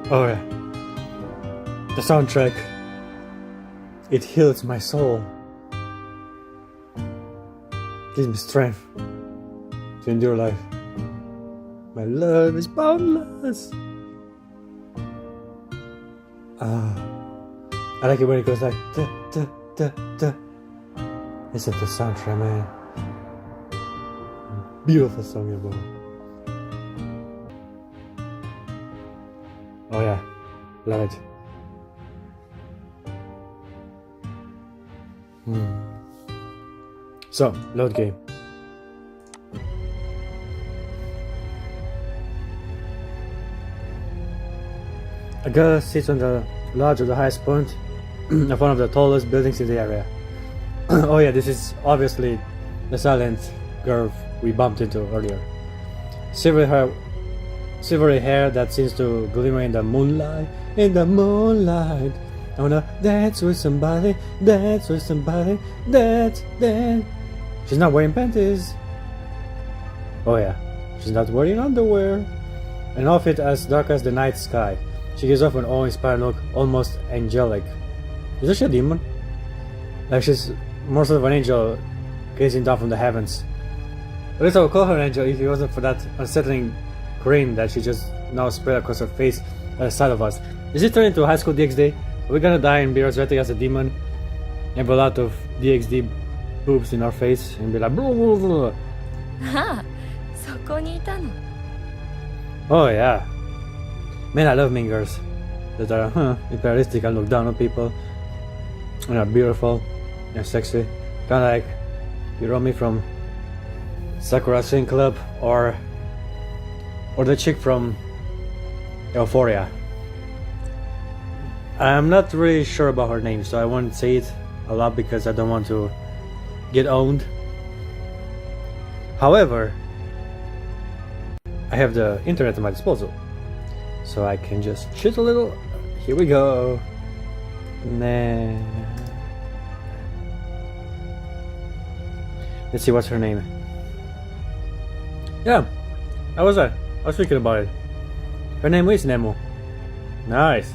Oh yeah. The soundtrack. It heals my soul. Gives me strength to endure life. My love is boundless. I like it when it goes like da da da da. Listen to the soundtrack, man. Beautiful song, yeah, bro. Oh yeah, love it. So, load game. A girl sits on the ledge of the highest point of one of the tallest buildings in the area. Oh yeah, this is obviously the silent girl we bumped into earlier. Silvery hair that seems to glimmer in the moonlight. In the moonlight, I wanna dance with somebody, dance with somebody, dance. She's not wearing panties. Oh yeah, she's not wearing underwear. An outfit as dark as the night sky. She gives off an awe-inspiring look, almost angelic. Is she a demon? Like she's more sort of an angel gazing down from the heavens. At least I would call her an angel if it wasn't for that unsettling grin that she just now spread across her face at the sight of us. Is it turning into a high school DxD? Are we gonna die and be resurrected as a demon? And have a lot of DxD boobs in our face and be like blah, blah, blah. Ah, そこにいたの. Oh yeah. Man, I love mean girls that are imperialistic and look down on people and are beautiful and sexy. Kinda like Hiromi from Sakura Swing Club or the chick from Euphoria. I'm not really sure about her name, so I won't say it a lot because I don't want to get owned. However, I have the internet at my disposal, so I can just shoot a little. Here we go. Nah. Let's see what's her name. Yeah, I was thinking about it. Her name is Nemu. Nice.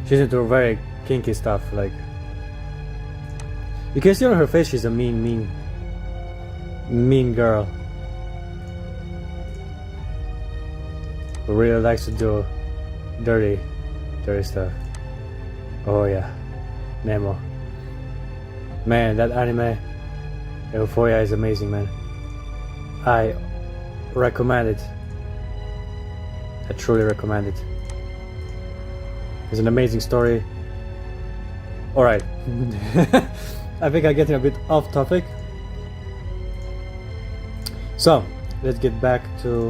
She's into very kinky stuff, like you can see on her face she's a mean girl who really likes to do dirty stuff. Oh yeah, Nemo. Man, that anime Euphoria is amazing, man. I recommend it. I truly recommend it. It's an amazing story. Alright. I think I'm getting a bit off topic. So, let's get back to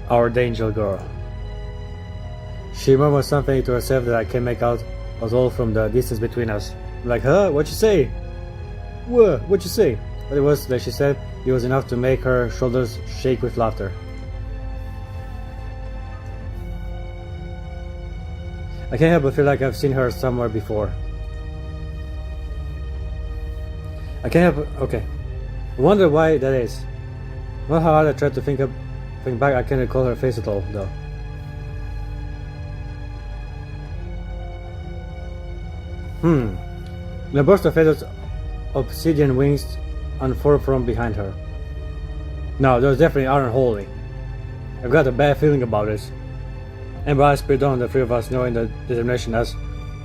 our danger girl. She murmured something to herself that I can't make out was all from the distance between us. I'm like, huh? What you say? What you say? What it was that she said, it was enough to make her shoulders shake with laughter. I can't help but feel like I've seen her somewhere before. I can't help but, okay. I wonder why that is. Not how hard I tried to think back, I can't recall her face at all, though. In a burst of feathers, obsidian wings unfurled from behind her. No, those definitely aren't holy. I've got a bad feeling about this. And by spirit on the three of us knowing the determination as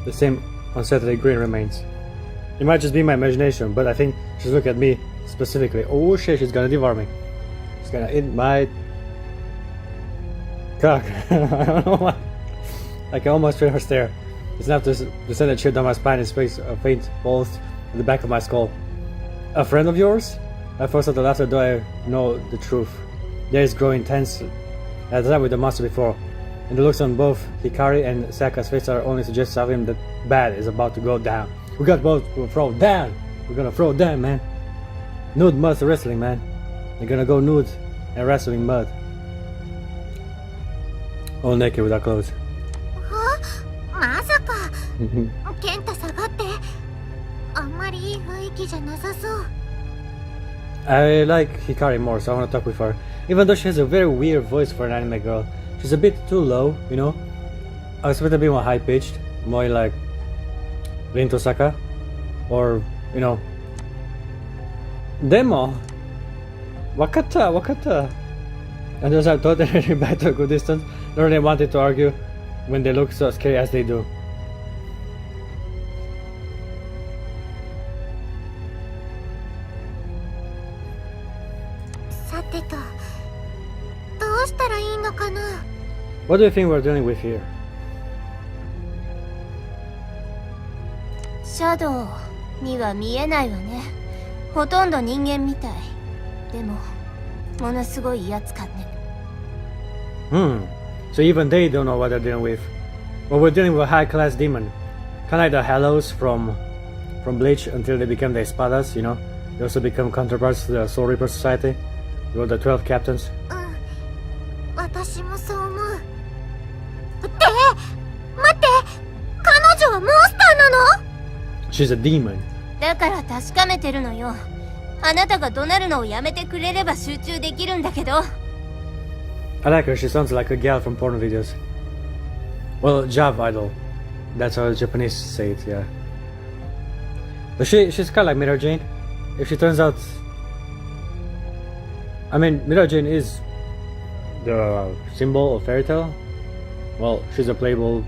the same unsettling grin remains. It might just be my imagination, but I think she's looking at me specifically. Oh shit, she's gonna devour me. She's gonna eat my cock. I don't know why. I can almost feel her stare. It's enough to send a chill down my spine and space a faint pulse in the back of my skull. A friend of yours? I forced out the laughter, though I know the truth. The air is growing tense. I had time with the monster before, and the looks on both Hikari and Saka's face are only suggest something that bad is about to go down. We got both to throw down. We're gonna throw down, man. Nude mud wrestling, man. They're gonna go nude and wrestling mud. All naked without clothes. まさかケンタ下がってあんまりいい雰囲気じゃなさそう I like Hikari more, so I want to talk with her. Even though she has a very weird voice for an anime girl, she's a bit too low, you know. I expect her to be more high pitched, more like Rin Tosaka, or you know, Demo. Wakata. And those are totally back to a good distance. Don't really wanted to argue when they look so scary as they do. さてと、どうしたらいいのかな。 What do you think we're dealing with here? シャドウには見えないわね。ほとんど人間みたい。でもものすごい威圧感ね。So even they don't know what they're dealing with. Well, we're dealing with a high-class demon. Kinda like the Hallows from Bleach until they become the Espadas, you know? They also become counterparts to the Soul Reaper Society. They were the 12 captains. 私もそう思う。って、待って、彼女はモンスターなの？ She's a demon. だから確かめてるのよ。あなたが怒鳴るのをやめてくれれば集中できるんだけど。I like her, she sounds like a gal from porn videos. Well, Jav idol. That's how the Japanese say it, yeah. But she's kinda like Mirror Jane. If she turns out... I mean, Mirror Jane is the symbol of fairy tale. Well, she's a playable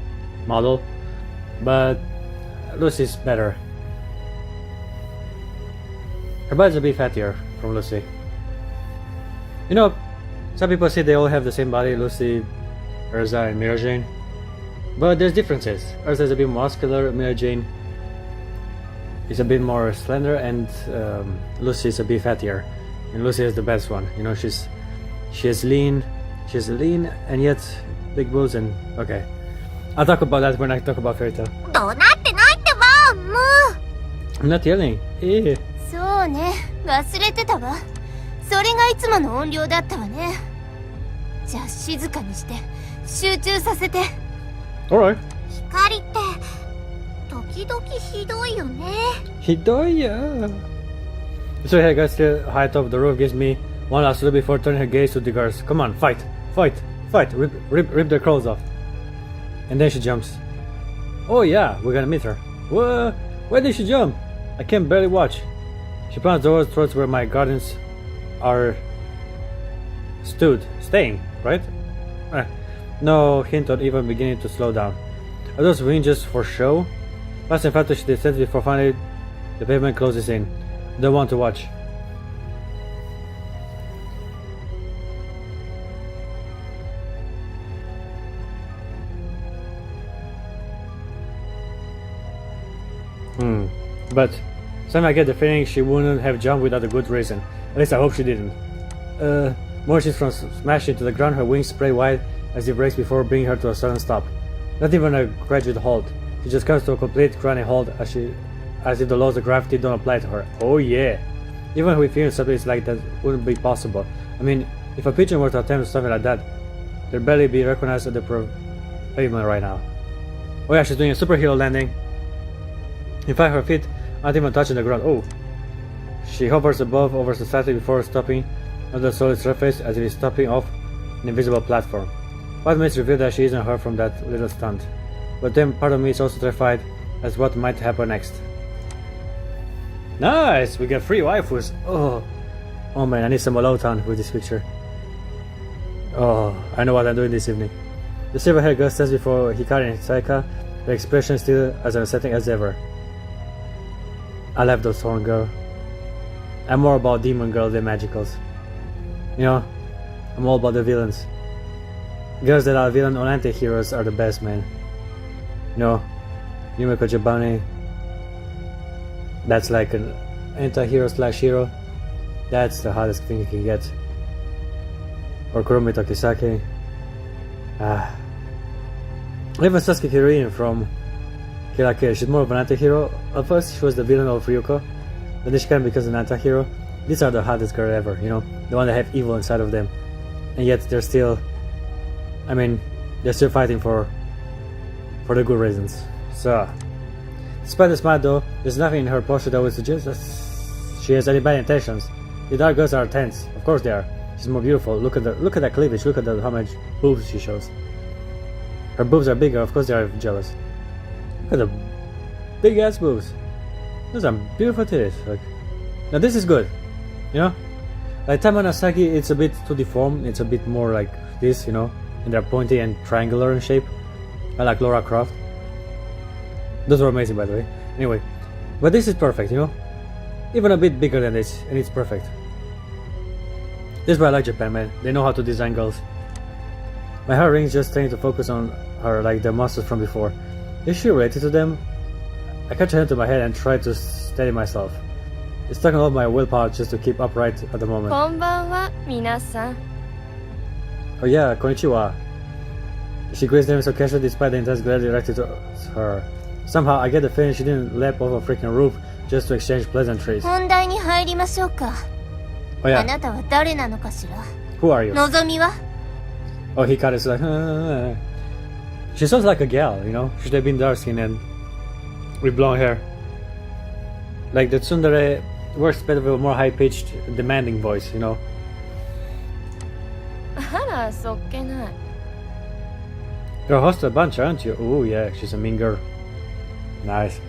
model. But Lucy's better. Her body's a bit fattier from Lucy. You know, some people say they all have the same body, Lucy, Urza, and Mirror Jane. But there's differences. Urza's a bit muscular, Mirror Jane is a bit more slender, and Lucy is a bit fattier. And Lucy is the best one. You know, she's lean, and yet big boobs, and okay. I'll talk about that when I talk about fairy tale. どうなってないってば、もう。 I'm not yelling. Eh. そうね、忘れてたわ。それがいつもの音量だったわね。じゃあ静かにして集中させて。 Alright. 光って時々ひどいよね。 Hidoya. So her guys still high top of the roof gives me one last look before turning her gaze to the girls. Come on, fight. Rip their clothes off. And then she jumps. Oh yeah, we're gonna meet her. What? Where did she jump? I can barely watch. She plunged towards where my gardens are staying, right? No hint on even beginning to slow down. Are those wings just for show? Fast and faster she descends before finally the pavement closes in. Don't want to watch. But somehow I get the feeling she wouldn't have jumped without a good reason. At least I hope she didn't. More she's from smash into the ground, her wings spray wide as he brakes before bringing her to a sudden stop. Not even a gradual halt. She just comes to a complete grinding halt as if the laws of gravity don't apply to her. Oh yeah! Even with fear something like that wouldn't be possible. I mean, if a pigeon were to attempt something like that, they'd barely be recognized at the pavement right now. Oh yeah, she's doing a superhero landing. In fact, her feet aren't even touching the ground. Oh! She hovers above over society before stopping on the solid surface as if it's stopping off an invisible platform. Part of me is revealed that she isn't her from that little stunt. But then part of me is also terrified as what might happen next. Nice! We get 3 waifus! Oh man, I need some alone time with this picture. Oh, I know what I'm doing this evening. The silver-haired girl stands before Hikari and Saika, her expression still as unsettling as ever. I love those horn girl. I'm more about demon girls than magicals. You know, I'm all about the villains. Girls that are villain or anti-heroes are the best, man. You know, Yumeko Jabane, that's like an anti-hero slash hero. That's the hardest thing you can get. Or Kurumi Tokisake. Even Sasuke Kirin from Kill la Kill, she's more of an anti-hero. At first she was the villain of Ryuko, then she kind of becomes an anti-hero. These are the hardest girls ever, you know, the one that have evil inside of them. And yet they're still, I mean, they're still fighting for the good reasons. So, despite the smile though, there's nothing in her posture that would suggest that she has any bad intentions. The dark girls are tense, of course they are. She's more beautiful. Look at that cleavage. Look at how much boobs she shows. Her boobs are bigger. Of course they are jealous. Look at the big ass boobs. Those are beautiful titties. Like, now this is good. You know, like Tamanasaki, it's a bit too deformed. It's a bit more like this, you know, and they're pointy and triangular in shape. I like Laura Croft. Those were amazing, by the way. Anyway, but this is perfect, you know, even a bit bigger than this, and it's perfect. This is why I like Japan, man. They know how to design girls. My heart rings just trying to focus on her like the monsters from before. Is she related to them? I catch her hand to my head and try to steady myself. It's taking all my willpower just to keep upright at the moment. こんばんは、皆さん。 Oh yeah, konnichiwa. She greets them so casually despite the intense glare directed to her. Somehow I get the feeling she didn't leap off a freaking roof just to exchange pleasantries. 本題に入りましょうか。 Oh yeah, あなたは誰なのかしら。 who are you? のぞみは Oh, Hikaru is like, She sounds like a gal, you know? Should have been dark skin and with blonde hair. Like the tsundere works better with a more high pitched, demanding voice, you know? あら、そっけない。 You're a host of a bunch, aren't you? Oh yeah, she's a mean girl. Nice.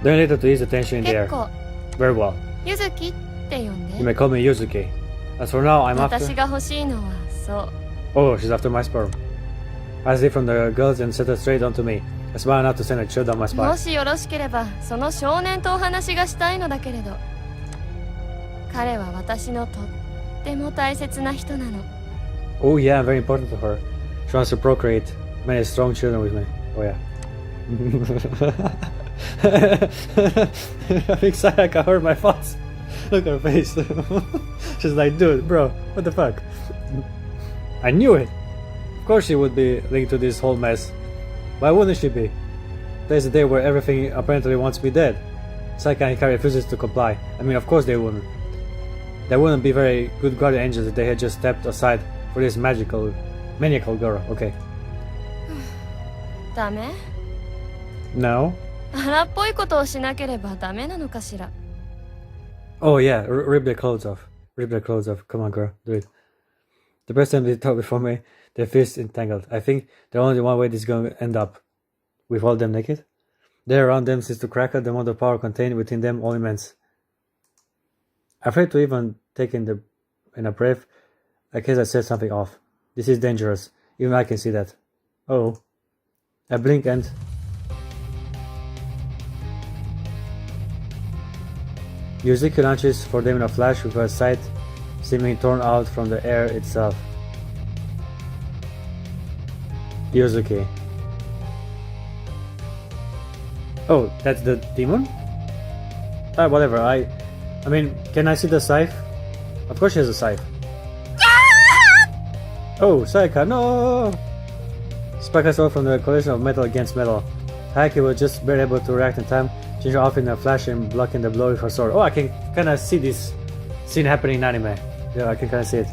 Then later to ease the tension in the 結 air. 構、 Very well. ゆずきって呼ん You で。 may call me Yuzuki. As for now, I'm 私 after... が欲しいのは、そう。 Oh, she's after my sperm. I slid from the girls and set her straight onto me. I smiled not to send a chill down my も spine. しよろしければ、その少年とお話がしたいのだけれど。彼は私のとっても大切な人なの。 Oh yeah, I'm very important to her. She wants to procreate many strong children with me. Oh yeah. I think Sayaka heard my thoughts. Look at her face. She's like, dude, bro, what the fuck? I knew it. Of course she would be linked to this whole mess. Why wouldn't she be? There's a day where everything apparently wants me dead. Sayaka and Hikari refuses to comply. I mean, of course they wouldn't. They wouldn't be very good guardian angels if they had just stepped aside for this maniacal girl. Okay. ダメ No? 荒っぽいことをしなければダメなのかしら。 Oh yeah, rip their clothes off. Rip their clothes off. Come on, girl, do it. The person they talk before me, their fists entangled. I think there's only one way this is going to end up. With all them naked. There around them seems to crackle, the amount of power contained within them all immense. Afraid to even take in a breath, I guess I set something off. This is dangerous. Even I can see that. Oh. I blink and... Yuzuki launches for them in a flash with her sight seeming torn out from the air itself. Yuzuki. Oh, that's the demon? Whatever, I mean, can I see the scythe? Of course she has a scythe. Oh, Sayaka, no! Spark us out from the collision of metal against metal. Hayaki was just barely able to react in time, changing off in a flash and blocking the blow with her sword. Oh, I can kinda see this scene happening in anime. Yeah, I can kinda see it.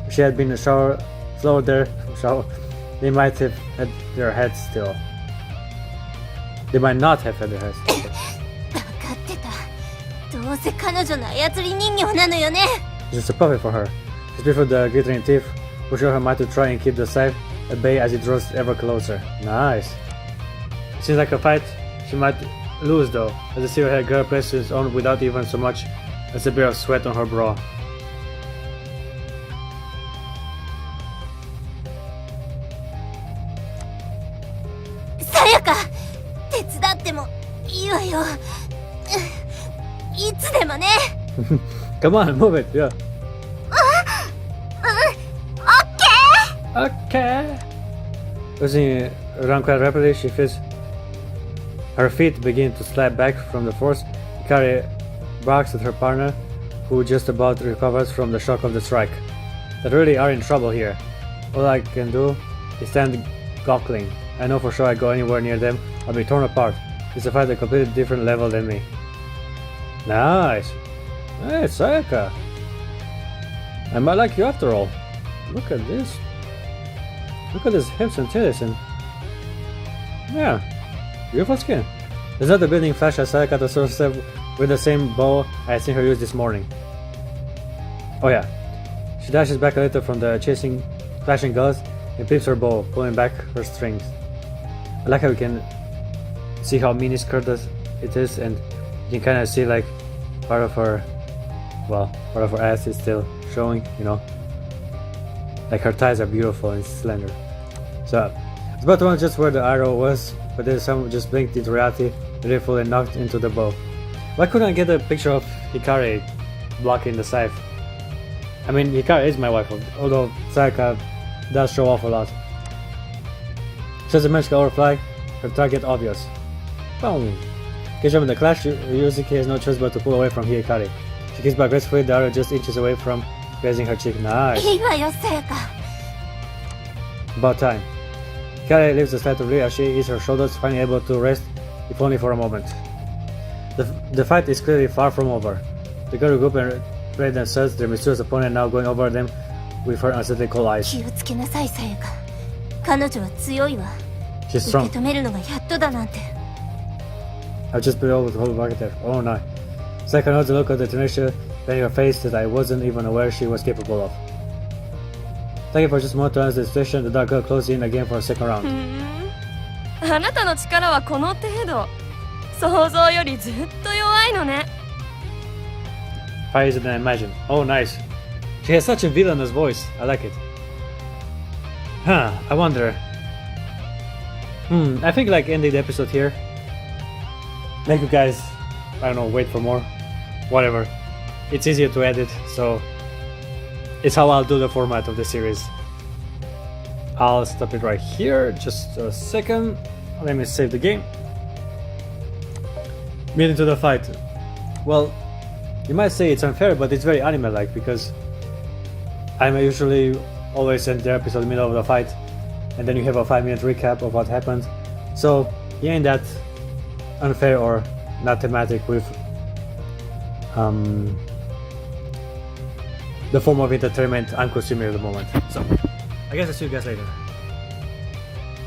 If she had been a floor there, they might have had their heads still. They might not have had their heads. 分かってた。どうせ彼女の操り人形なのよね。 It's just a puppet for her. Just before the glittering teeth, push her might to try and keep the scythe at bay as it draws ever closer. Nice. Seems like a fight she might lose though, as the silver-haired girl presses on without even so much as a bit of sweat on her brow. Sayaka! 手伝ってもいいわよ。いつでもね。 Come on, move it, yeah. Okay. Losing around quite rapidly, she feels her feet begin to slide back from the force. Hikari barks at her partner, who just about recovers from the shock of the strike. They really are in trouble here. All I can do is stand gawking. I know for sure I go anywhere near them, I'll be torn apart. It's a fight at a completely different level than me. Nice. Hey, Sayaka. I might like you after all. Look at this. Look at his hips and titties and... Yeah. Beautiful skin. There's not the building flash as Sayaka to sort of with the same bow I seen her use this morning. Oh yeah. She dashes back a little from the chasing, flashing gulls and peeps her bow, pulling back her strings. I like how we can see how mini skirt it is, and you can kind of see like part of her ass is still showing, you know. Like her thighs are beautiful and slender. So I was about to run just where the arrow was, but then someone just blinked into reality, beautiful, and knocked into the bow. Why couldn't I get a picture of Hikari blocking the scythe? I mean, Hikari is my wife, although Sayaka does show off a lot. Since the magical overfly, her target obvious. Boom! Catch up in the clash, Yuzuki has no choice but to pull away from Hikari. She kicks back gracefully, the arrow just inches away from grazing her cheek. Nice! いいわよ、さやか。 About time. Hikari leaves the side of Ria as she eats her shoulders, finally able to rest, if only for a moment. The fight is clearly far from over. The girl group and read and search their mysterious opponent now going over them with her unsettling cold eyes. 気をつけなさい、さやか。彼女は強いわ。 She's 受 strong. け止めるのがやっとだなんて。 I've just been able to hold back there. Oh no. Sayaka knows the look of determination in her face that I wasn't even aware she was capable of. Thank you for just a moment to answer the situation. The dark girl closed in again for a second round. あなたの力はこの程度。想像よりずっと弱いのね。 Higher than I imagined. Oh nice. She has such a villainous voice. I like it. Huh, I wonder. I think like ending the episode here. Make you guys, I don't know, wait for more. Whatever. It's easier to edit, so it's how I'll do the format of the series. I'll stop it right here. Just a second. Let me save the game. Get into the fight. Well, you might say it's unfair, but it's very anime-like because I'm usually always end the episode in the middle of the fight, and then you have a 5-minute recap of what happened. So it ain't that unfair or not thematic with the form of entertainment I'm consuming at the moment. So I guess I'll see you guys later.